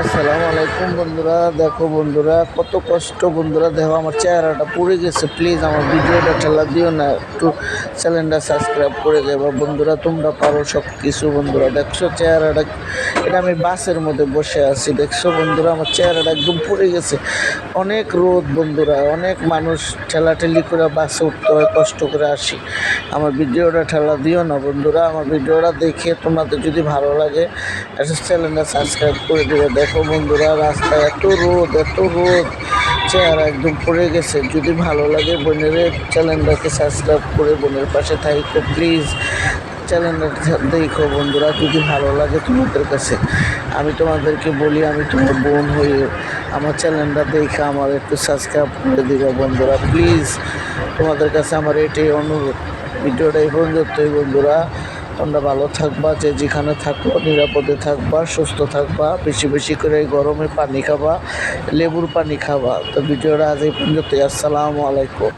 আসসালামু আলাইকুম বন্ধুরা। দেখো বন্ধুরা, কত কষ্ট বন্ধুরা, দেখো আমার চেহারাটা পুড়ে গেছে। প্লিজ আমার ভিডিওটা ঠেলা দিও না, একটু চ্যানেলটা সাবস্ক্রাইব করে দেবা বন্ধুরা, তোমরা পারো সব কিছু। বন্ধুরা দেখছো চেহারাটা, এটা আমি বাসের মধ্যে বসে আছি, দেখছো বন্ধুরা আমার চেহারাটা একদম পুড়ে গেছে। অনেক রোদ বন্ধুরা, অনেক মানুষ ঠেলাঠেলি করে বাসে উঠতে হয়, কষ্ট করে আসি। আমার ভিডিওটা ঠেলা দিও না বন্ধুরা, আমার ভিডিওটা দেখে তোমাদের যদি ভালো লাগে একটা চ্যানেলটা সাবস্ক্রাইব করে দেবে। দেখো বন্ধুরা, রাস্তায় এত রোদ, এত রোদ, চেহারা একদম পড়ে গেছে। যদি ভালো লাগে বোনের চ্যানেলটাকে সাবস্ক্রাইব করে বোনের পাশে থাকো প্লিজ। চ্যানেলটা দেখো বন্ধুরা, যদি ভালো লাগে তোমাদের কাছে। আমি তোমাদেরকে বলি, আমি তোমার বোন হয়ে আমার চ্যানেলটা দেখে আমার একটু সাবস্ক্রাইব করে দিবা বন্ধুরা প্লিজ। তোমাদের কাছে আমার এটাই অনুরোধ। ভিডিওটা এই পর্যন্তই বন্ধুরা, তোমরা ভালো থাকবা, যে যেখানে থাকো নিরাপদে থাকবা, সুস্থ থাকবা, বেশি বেশি করে গরমে পানি খাবা, লেবুর পানি খাবা। তো ভিডিওটা আজ এই পর্যন্তই। আসসালামু আলাইকুম।